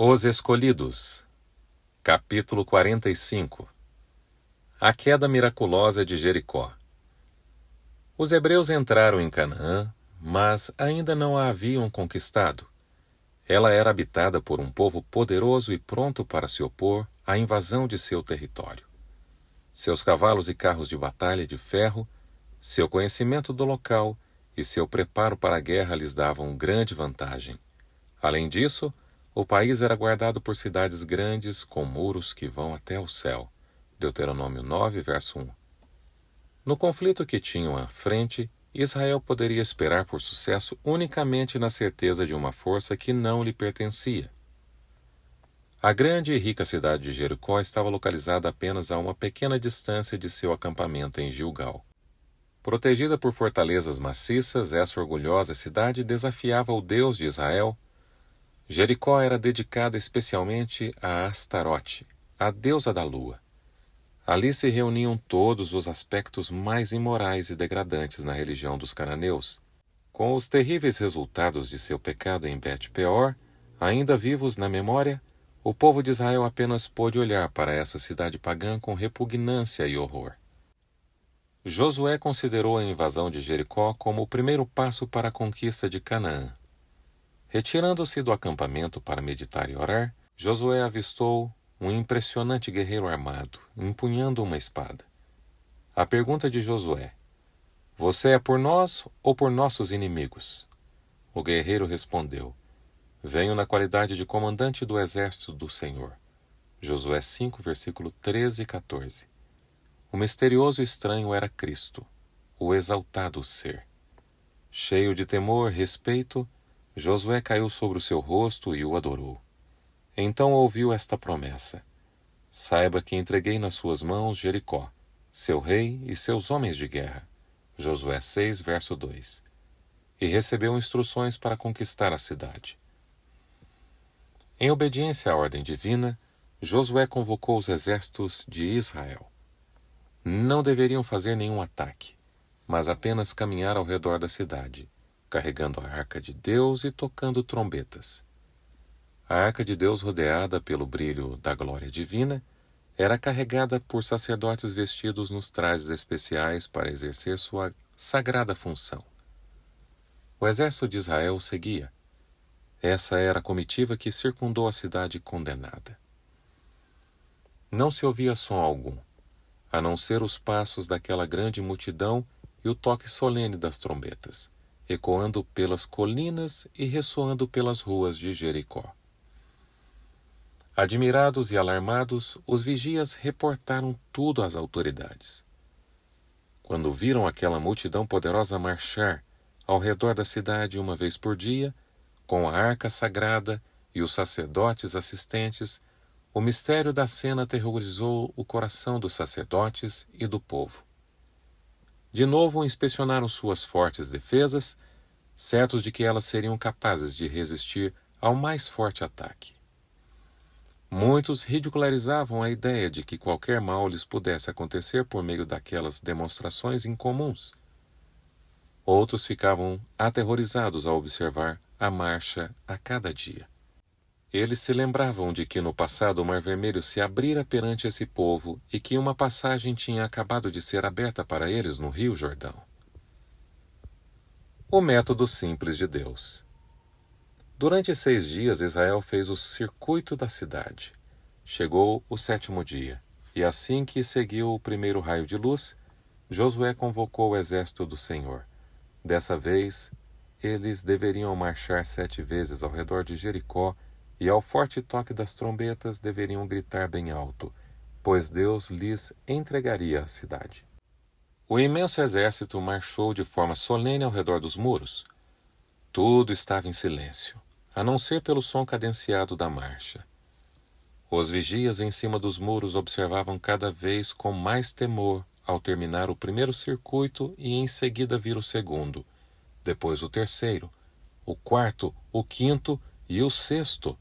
Os Escolhidos, capítulo 45. A queda miraculosa de Jericó. Os hebreus entraram em Canaã, mas ainda não a haviam conquistado. Ela era habitada por um povo poderoso e pronto para se opor à invasão de seu território. Seus cavalos e carros de batalha de ferro, seu conhecimento do local e seu preparo para a guerra lhes davam grande vantagem. Além disso, o país era guardado por cidades grandes com muros que vão até o céu. Deuteronômio 9, verso 1. No conflito que tinham à frente, Israel poderia esperar por sucesso unicamente na certeza de uma força que não lhe pertencia. A grande e rica cidade de Jericó estava localizada apenas a uma pequena distância de seu acampamento em Gilgal. Protegida por fortalezas maciças, essa orgulhosa cidade desafiava o Deus de Israel. Jericó era dedicada especialmente a Astarote, a deusa da lua. Ali se reuniam todos os aspectos mais imorais e degradantes na religião dos cananeus. Com os terríveis resultados de seu pecado em Bet-peor, ainda vivos na memória, o povo de Israel apenas pôde olhar para essa cidade pagã com repugnância e horror. Josué considerou a invasão de Jericó como o primeiro passo para a conquista de Canaã. Retirando-se do acampamento para meditar e orar, Josué avistou um impressionante guerreiro armado, empunhando uma espada. A pergunta de Josué: "Você é por nós ou por nossos inimigos?" O guerreiro respondeu: "Venho na qualidade de comandante do exército do Senhor." Josué 5, versículo 13 e 14. O misterioso estranho era Cristo, o exaltado ser. Cheio de temor e respeito, Josué caiu sobre o seu rosto e o adorou. Então ouviu esta promessa: "Saiba que entreguei nas suas mãos Jericó, seu rei e seus homens de guerra." Josué 6, verso 2. E recebeu instruções para conquistar a cidade. Em obediência à ordem divina, Josué convocou os exércitos de Israel. Não deveriam fazer nenhum ataque, mas apenas caminhar ao redor da cidade, carregando a arca de Deus e tocando trombetas. A arca de Deus, rodeada pelo brilho da glória divina, era carregada por sacerdotes vestidos nos trajes especiais para exercer sua sagrada função. O exército de Israel seguia. Essa era a comitiva que circundou a cidade condenada. Não se ouvia som algum, a não ser os passos daquela grande multidão e o toque solene das trombetas, ecoando pelas colinas e ressoando pelas ruas de Jericó. Admirados e alarmados, os vigias reportaram tudo às autoridades. Quando viram aquela multidão poderosa marchar ao redor da cidade uma vez por dia, com a arca sagrada e os sacerdotes assistentes, o mistério da cena aterrorizou o coração dos sacerdotes e do povo. De novo inspecionaram suas fortes defesas, certos de que elas seriam capazes de resistir ao mais forte ataque. Muitos ridicularizavam a ideia de que qualquer mal lhes pudesse acontecer por meio daquelas demonstrações incomuns. Outros ficavam aterrorizados ao observar a marcha a cada dia. Eles se lembravam de que no passado o Mar Vermelho se abrira perante esse povo e que uma passagem tinha acabado de ser aberta para eles no Rio Jordão. O método simples de Deus. Durante 6 dias Israel fez o circuito da cidade. Chegou o 7º dia, e assim que seguiu o primeiro raio de luz, Josué convocou o exército do Senhor. Dessa vez, eles deveriam marchar 7 vezes ao redor de Jericó, e ao forte toque das trombetas deveriam gritar bem alto, pois Deus lhes entregaria a cidade. O imenso exército marchou de forma solene ao redor dos muros. Tudo estava em silêncio, a não ser pelo som cadenciado da marcha. Os vigias em cima dos muros observavam cada vez com mais temor ao terminar o primeiro circuito e em seguida vir o segundo, depois o terceiro, o quarto, o quinto e o sexto.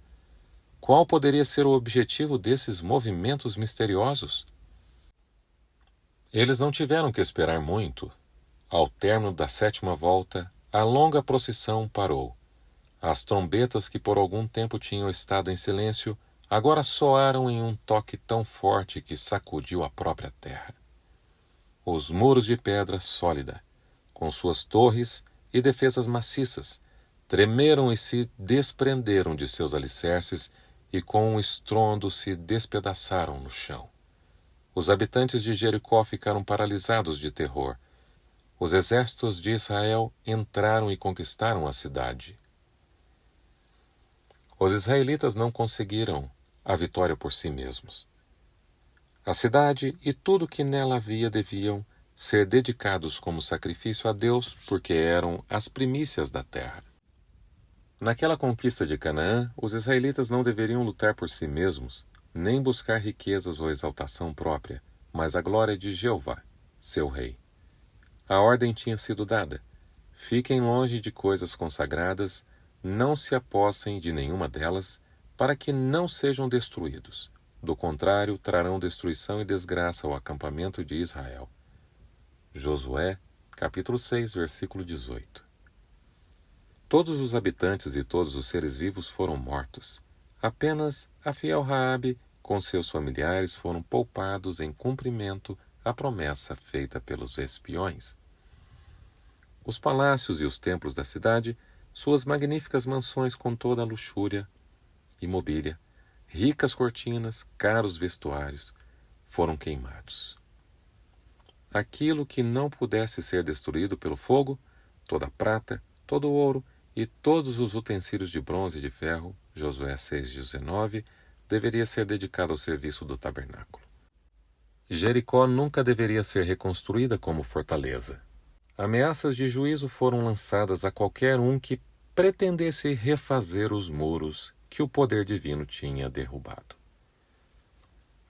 Qual poderia ser o objetivo desses movimentos misteriosos? Eles não tiveram que esperar muito. Ao término da 7ª volta, a longa procissão parou. As trombetas que por algum tempo tinham estado em silêncio, agora soaram em um toque tão forte que sacudiu a própria terra. Os muros de pedra sólida, com suas torres e defesas maciças, tremeram e se desprenderam de seus alicerces e com um estrondo se despedaçaram no chão. Os habitantes de Jericó ficaram paralisados de terror. Os exércitos de Israel entraram e conquistaram a cidade. Os israelitas não conseguiram a vitória por si mesmos. A cidade e tudo que nela havia deviam ser dedicados como sacrifício a Deus, porque eram as primícias da terra. Naquela conquista de Canaã, os israelitas não deveriam lutar por si mesmos, nem buscar riquezas ou exaltação própria, mas a glória de Jeová, seu rei. A ordem tinha sido dada: fiquem longe de coisas consagradas, não se apossem de nenhuma delas, para que não sejam destruídos. Do contrário, trarão destruição e desgraça ao acampamento de Israel. Josué, capítulo 6, versículo 18. Todos os habitantes e todos os seres vivos foram mortos. Apenas a fiel Raabe, com seus familiares, foram poupados em cumprimento à promessa feita pelos espiões. Os palácios e os templos da cidade, suas magníficas mansões com toda a luxúria e mobília, ricas cortinas, caros vestuários, foram queimados. Aquilo que não pudesse ser destruído pelo fogo, toda a prata, todo o ouro e todos os utensílios de bronze e de ferro, Josué 6,19, deveria ser dedicado ao serviço do tabernáculo. Jericó nunca deveria ser reconstruída como fortaleza. Ameaças de juízo foram lançadas a qualquer um que pretendesse refazer os muros que o poder divino tinha derrubado.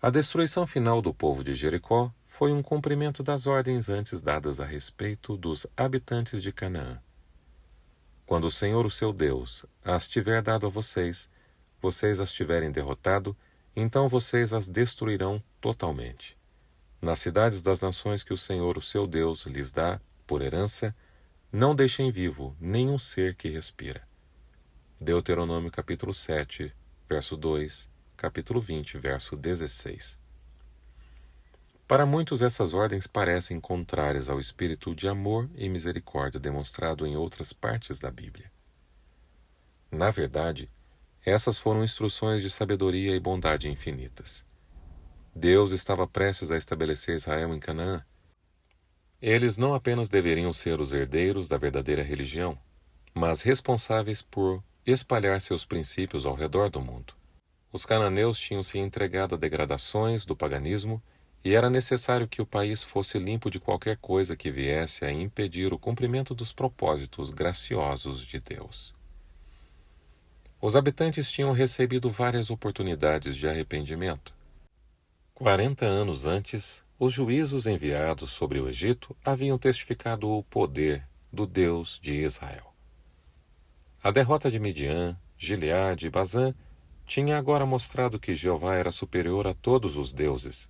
A destruição final do povo de Jericó foi um cumprimento das ordens antes dadas a respeito dos habitantes de Canaã. Quando o Senhor, o seu Deus, as tiver dado a vocês, vocês as tiverem derrotado, então vocês as destruirão totalmente. Nas cidades das nações que o Senhor, o seu Deus, lhes dá por herança, não deixem vivo nenhum ser que respira. Deuteronômio capítulo 7, verso 2, capítulo 20, verso 16. Para muitos essas ordens parecem contrárias ao espírito de amor e misericórdia demonstrado em outras partes da Bíblia. Na verdade, essas foram instruções de sabedoria e bondade infinitas. Deus estava prestes a estabelecer Israel em Canaã. Eles não apenas deveriam ser os herdeiros da verdadeira religião, mas responsáveis por espalhar seus princípios ao redor do mundo. Os cananeus tinham se entregado a degradações do paganismo e era necessário que o país fosse limpo de qualquer coisa que viesse a impedir o cumprimento dos propósitos graciosos de Deus. Os habitantes tinham recebido várias oportunidades de arrependimento. 40 anos antes, os juízos enviados sobre o Egito haviam testificado o poder do Deus de Israel. A derrota de Midian, Gileade e Bazã tinha agora mostrado que Jeová era superior a todos os deuses.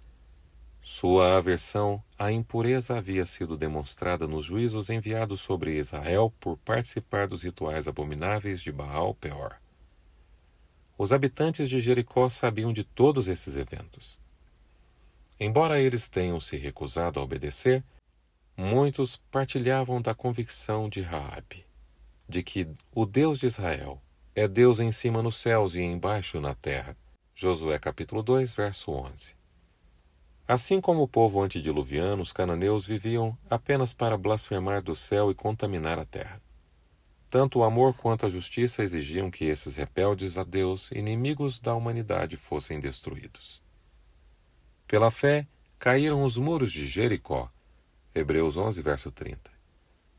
Sua aversão à impureza havia sido demonstrada nos juízos enviados sobre Israel por participar dos rituais abomináveis de Baal-Peor. Os habitantes de Jericó sabiam de todos esses eventos. Embora eles tenham se recusado a obedecer, muitos partilhavam da convicção de Raabe, de que o Deus de Israel é Deus em cima nos céus e embaixo na terra. Josué capítulo 2, verso 11. Assim como o povo antediluviano, os cananeus viviam apenas para blasfemar do céu e contaminar a terra. Tanto o amor quanto a justiça exigiam que esses rebeldes a Deus, inimigos da humanidade, fossem destruídos. Pela fé, caíram os muros de Jericó. Hebreus 11, verso 30.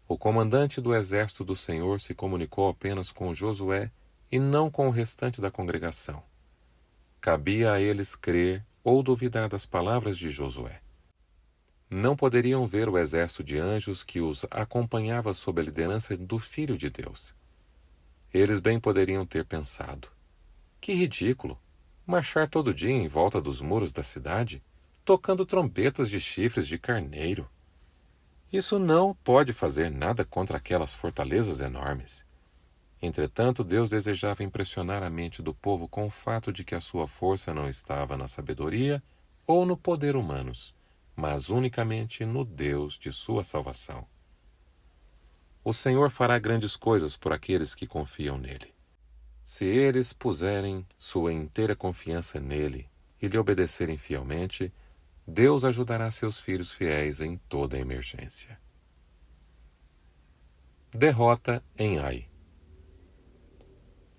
O comandante do exército do Senhor se comunicou apenas com Josué e não com o restante da congregação. Cabia a eles crer ou duvidar das palavras de Josué. Não poderiam ver o exército de anjos que os acompanhava sob a liderança do Filho de Deus. Eles bem poderiam ter pensado: que ridículo! Marchar todo dia em volta dos muros da cidade, tocando trombetas de chifres de carneiro. Isso não pode fazer nada contra aquelas fortalezas enormes. Entretanto, Deus desejava impressionar a mente do povo com o fato de que a sua força não estava na sabedoria ou no poder humanos, mas unicamente no Deus de sua salvação. O Senhor fará grandes coisas por aqueles que confiam nele. Se eles puserem sua inteira confiança nele e lhe obedecerem fielmente, Deus ajudará seus filhos fiéis em toda emergência. Derrota em Ai.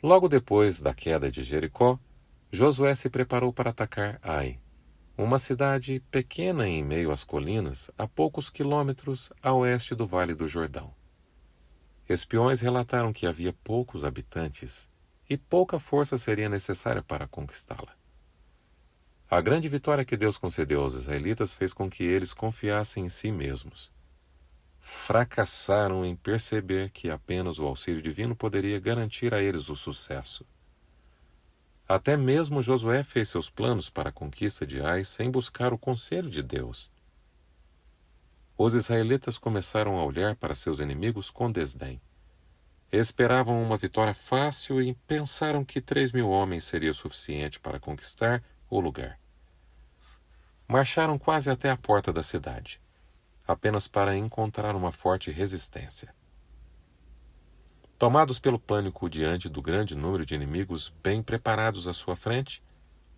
Logo depois da queda de Jericó, Josué se preparou para atacar Ai, uma cidade pequena em meio às colinas, a poucos quilômetros a oeste do Vale do Jordão. Espiões relataram que havia poucos habitantes e pouca força seria necessária para conquistá-la. A grande vitória que Deus concedeu aos israelitas fez com que eles confiassem em si mesmos. Fracassaram em perceber que apenas o auxílio divino poderia garantir a eles o sucesso. Até mesmo Josué fez seus planos para a conquista de Ai sem buscar o conselho de Deus. Os israelitas começaram a olhar para seus inimigos com desdém. Esperavam uma vitória fácil e pensaram que 3.000 homens seria o suficiente para conquistar o lugar. Marcharam quase até a porta da cidade, apenas para encontrar uma forte resistência. Tomados pelo pânico diante do grande número de inimigos bem preparados à sua frente,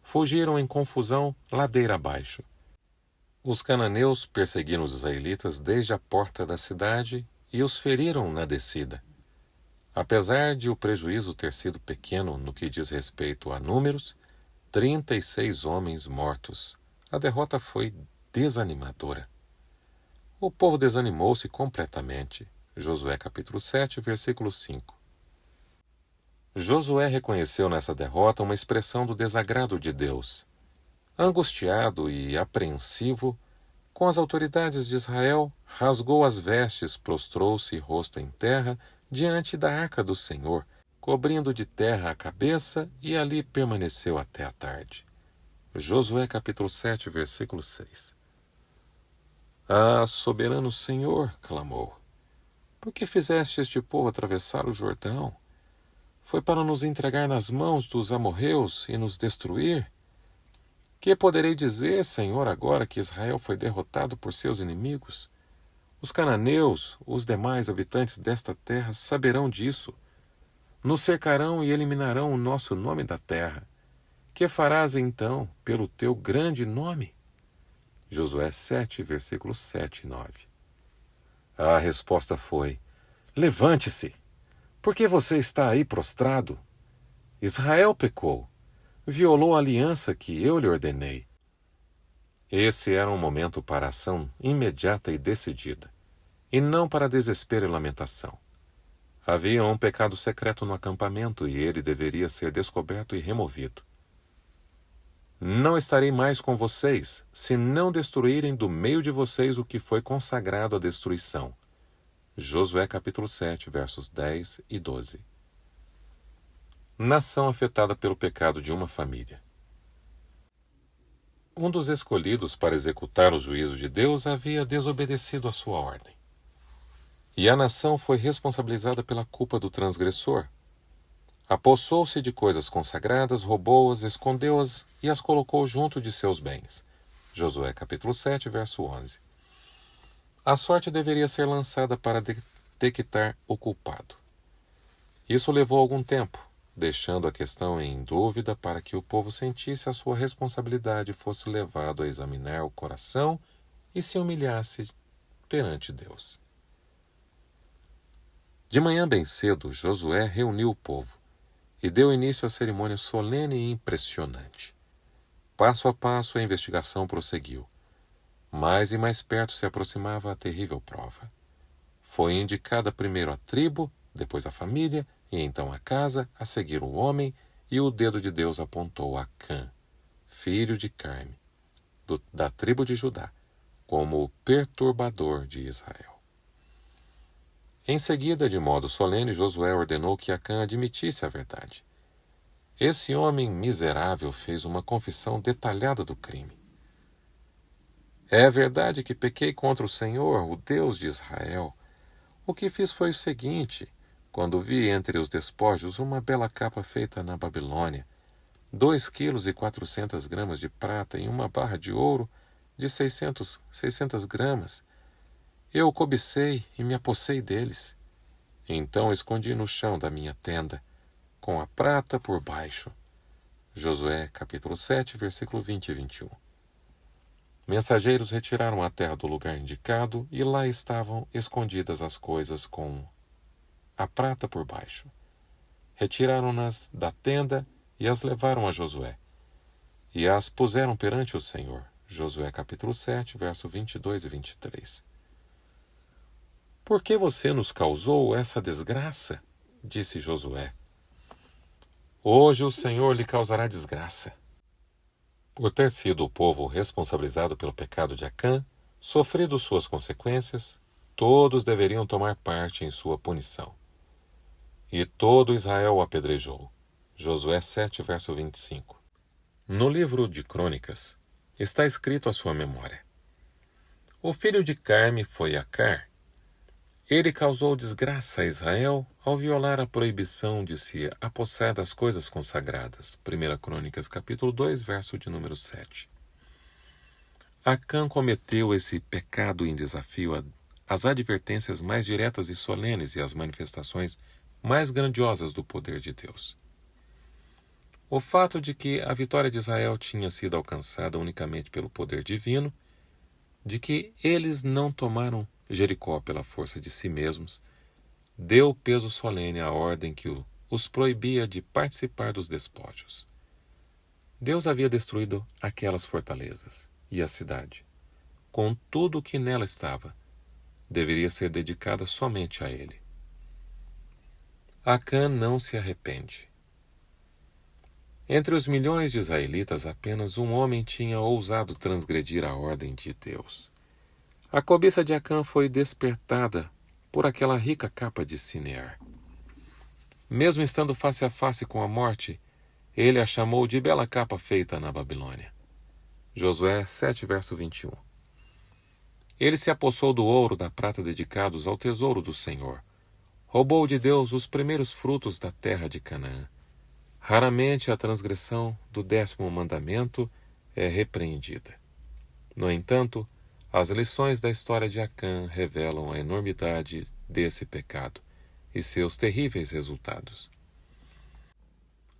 fugiram em confusão ladeira abaixo. Os cananeus perseguiram os israelitas desde a porta da cidade e os feriram na descida. Apesar de o prejuízo ter sido pequeno no que diz respeito a números, 36 homens mortos. A derrota foi desanimadora. O povo desanimou-se completamente. Josué capítulo 7, versículo 5. Josué reconheceu nessa derrota uma expressão do desagrado de Deus. Angustiado e apreensivo, com as autoridades de Israel, rasgou as vestes, prostrou-se rosto em terra diante da arca do Senhor, cobrindo de terra a cabeça, e ali permaneceu até a tarde. Josué capítulo 7, versículo 6. Ah, soberano Senhor, clamou, por que fizeste este povo atravessar o Jordão? Foi para nos entregar nas mãos dos amorreus e nos destruir? Que poderei dizer, Senhor, agora que Israel foi derrotado por seus inimigos? Os cananeus, os demais habitantes desta terra, saberão disso. Nos cercarão e eliminarão o nosso nome da terra. Que farás então pelo teu grande nome? Josué 7, versículos 7 e 9. A resposta foi: levante-se! Por que você está aí prostrado? Israel pecou, violou a aliança que eu lhe ordenei. Esse era um momento para ação imediata e decidida, e não para desespero e lamentação. Havia um pecado secreto no acampamento e ele deveria ser descoberto e removido. Não estarei mais com vocês, se não destruírem do meio de vocês o que foi consagrado à destruição. Josué capítulo 7, versos 10 e 12. Nação afetada pelo pecado de uma família. Um dos escolhidos para executar o juízo de Deus havia desobedecido à sua ordem. E a nação foi responsabilizada pela culpa do transgressor. Apossou-se de coisas consagradas, roubou-as, escondeu-as e as colocou junto de seus bens. Josué capítulo 7, verso 11. A sorte deveria ser lançada para detectar o culpado. Isso levou algum tempo, deixando a questão em dúvida para que o povo sentisse a sua responsabilidade e fosse levado a examinar o coração e se humilhasse perante Deus. De manhã bem cedo, Josué reuniu o povo e deu início à cerimônia solene e impressionante. Passo a passo a investigação prosseguiu. Mais e mais perto se aproximava a terrível prova. Foi indicada primeiro a tribo, depois a família, e então a casa, a seguir o homem, e o dedo de Deus apontou a Cã, filho de Carme, da tribo de Judá, como o perturbador de Israel. Em seguida, de modo solene, Josué ordenou que Acã admitisse a verdade. Esse homem miserável fez uma confissão detalhada do crime. É verdade que pequei contra o Senhor, o Deus de Israel. O que fiz foi o seguinte: quando vi entre os despojos uma bela capa feita na Babilônia, 2,4 kg de prata e uma barra de ouro de 600 gramas, eu cobicei e me apossei deles. Então escondi no chão da minha tenda, com a prata por baixo. Josué, capítulo 7, versículo 20 e 21. Mensageiros retiraram a terra do lugar indicado e lá estavam escondidas as coisas com a prata por baixo. Retiraram-nas da tenda e as levaram a Josué. E as puseram perante o Senhor. Josué capítulo 7, verso 22 e 23. Por que você nos causou essa desgraça? Disse Josué. Hoje o Senhor lhe causará desgraça. Por ter sido o povo responsabilizado pelo pecado de Acã, sofrido suas consequências, todos deveriam tomar parte em sua punição. E todo Israel o apedrejou. Josué 7, verso 25. No livro de Crônicas, está escrito a sua memória. O filho de Carme foi Acar. Ele causou desgraça a Israel ao violar a proibição de se apossar das coisas consagradas. 1 Crônicas, capítulo 2, verso de número 7. Acã cometeu esse pecado em desafio às advertências mais diretas e solenes e às manifestações mais grandiosas do poder de Deus. O fato de que a vitória de Israel tinha sido alcançada unicamente pelo poder divino, de que eles não tomaram Jericó pela força de si mesmos, deu peso solene à ordem que os proibia de participar dos despojos. Deus havia destruído aquelas fortalezas, e a cidade, com tudo o que nela estava, deveria ser dedicada somente a ele. Acã não se arrepende. Entre os milhões de israelitas, apenas um homem tinha ousado transgredir a ordem de Deus. A cobiça de Acã foi despertada por aquela rica capa de Sinear. Mesmo estando face a face com a morte, ele a chamou de bela capa feita na Babilônia. Josué 7, verso 21. Ele se apossou do ouro, da prata dedicados ao tesouro do Senhor. Roubou de Deus os primeiros frutos da terra de Canaã. Raramente a transgressão do 10º mandamento é repreendida. No entanto, as lições da história de Acã revelam a enormidade desse pecado e seus terríveis resultados.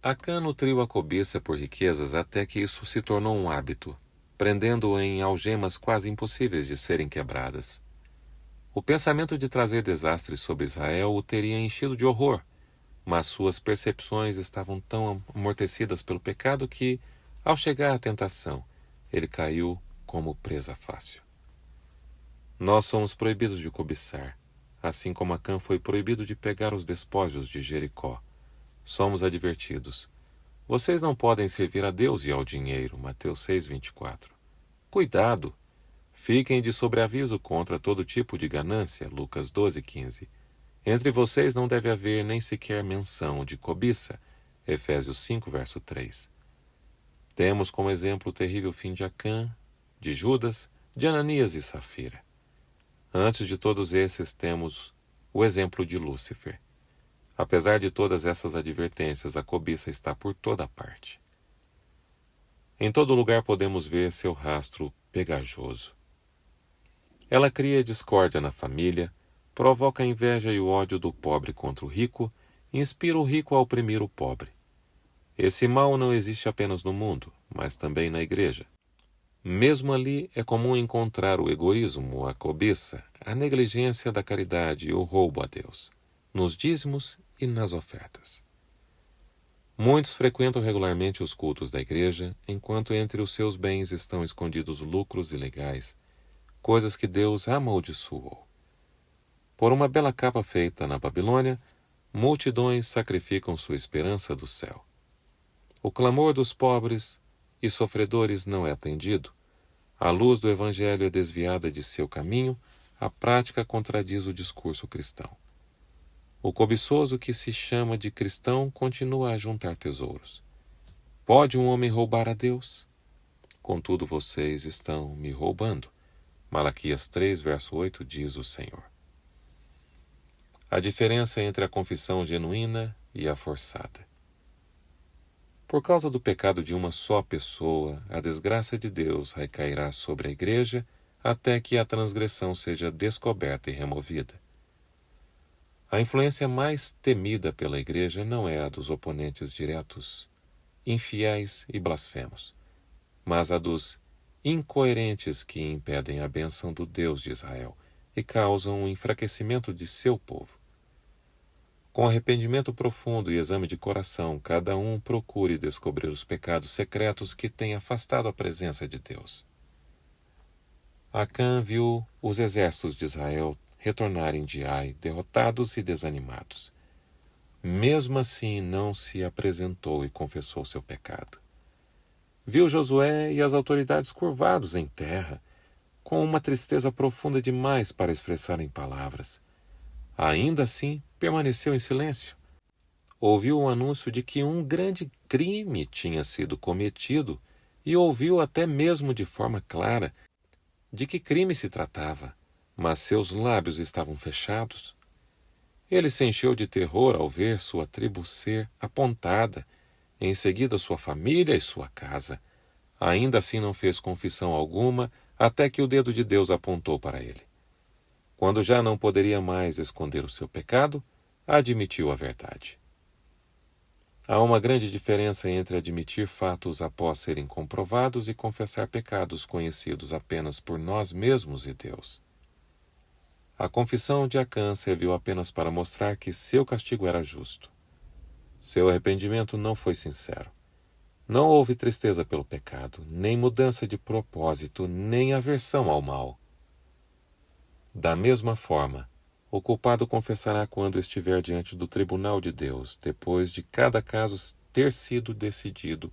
Acã nutriu a cobiça por riquezas até que isso se tornou um hábito, prendendo-o em algemas quase impossíveis de serem quebradas. O pensamento de trazer desastres sobre Israel o teria enchido de horror, mas suas percepções estavam tão amortecidas pelo pecado que, ao chegar à tentação, ele caiu como presa fácil. Nós somos proibidos de cobiçar, assim como Acã foi proibido de pegar os despojos de Jericó. Somos advertidos. Vocês não podem servir a Deus e ao dinheiro. Mateus 6, 24. Cuidado! Fiquem de sobreaviso contra todo tipo de ganância. Lucas 12, 15. Entre vocês não deve haver nem sequer menção de cobiça. Efésios 5, verso 3. Temos como exemplo o terrível fim de Acã, de Judas, de Ananias e Safira. Antes de todos esses, temos o exemplo de Lúcifer. Apesar de todas essas advertências, a cobiça está por toda parte. Em todo lugar podemos ver seu rastro pegajoso. Ela cria discórdia na família, provoca a inveja e o ódio do pobre contra o rico e inspira o rico a oprimir o pobre. Esse mal não existe apenas no mundo, mas também na igreja. Mesmo ali é comum encontrar o egoísmo, a cobiça, a negligência da caridade e o roubo a Deus, nos dízimos e nas ofertas. Muitos frequentam regularmente os cultos da igreja, enquanto entre os seus bens estão escondidos lucros ilegais, coisas que Deus amaldiçoou. Por uma bela capa feita na Babilônia, multidões sacrificam sua esperança do céu. O clamor dos pobres e sofredores não é atendido. A luz do Evangelho é desviada de seu caminho, a prática contradiz o discurso cristão. O cobiçoso que se chama de cristão continua a juntar tesouros. Pode um homem roubar a Deus? Contudo, vocês estão me roubando. Malaquias 3, verso 8 diz o Senhor. A diferença entre a confissão genuína e a forçada. Por causa do pecado de uma só pessoa, a desgraça de Deus recairá sobre a Igreja até que a transgressão seja descoberta e removida. A influência mais temida pela Igreja não é a dos oponentes diretos, infiéis e blasfemos, mas a dos incoerentes que impedem a bênção do Deus de Israel e causam um enfraquecimento de seu povo. Com arrependimento profundo e exame de coração, cada um procure descobrir os pecados secretos que têm afastado a presença de Deus. Acã viu os exércitos de Israel retornarem de Ai, derrotados e desanimados. Mesmo assim, não se apresentou e confessou seu pecado. Viu Josué e as autoridades curvados em terra, com uma tristeza profunda demais para expressar em palavras. Ainda assim, permaneceu em silêncio. Ouviu o anúncio de que um grande crime tinha sido cometido e ouviu até mesmo de forma clara de que crime se tratava, mas seus lábios estavam fechados. Ele se encheu de terror ao ver sua tribo ser apontada, em seguida sua família e sua casa. Ainda assim não fez confissão alguma até que o dedo de Deus apontou para ele. Quando já não poderia mais esconder o seu pecado, admitiu a verdade. Há uma grande diferença entre admitir fatos após serem comprovados e confessar pecados conhecidos apenas por nós mesmos e Deus. A confissão de Acã serviu apenas para mostrar que seu castigo era justo. Seu arrependimento não foi sincero. Não houve tristeza pelo pecado, nem mudança de propósito, nem aversão ao mal. Da mesma forma, o culpado confessará quando estiver diante do tribunal de Deus, depois de cada caso ter sido decidido,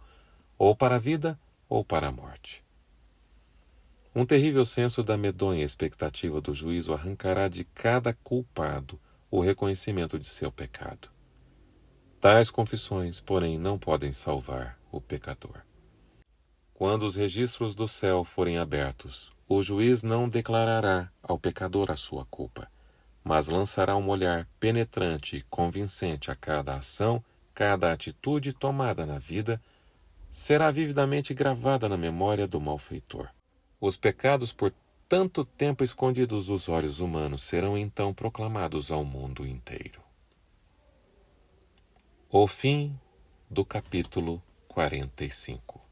ou para a vida ou para a morte. Um terrível senso da medonha expectativa do juízo arrancará de cada culpado o reconhecimento de seu pecado. Tais confissões, porém, não podem salvar o pecador. Quando os registros do céu forem abertos, o juiz não declarará ao pecador a sua culpa, mas lançará um olhar penetrante e convincente a cada ação, cada atitude tomada na vida, será vividamente gravada na memória do malfeitor. Os pecados por tanto tempo escondidos dos olhos humanos serão então proclamados ao mundo inteiro. O fim do capítulo 45.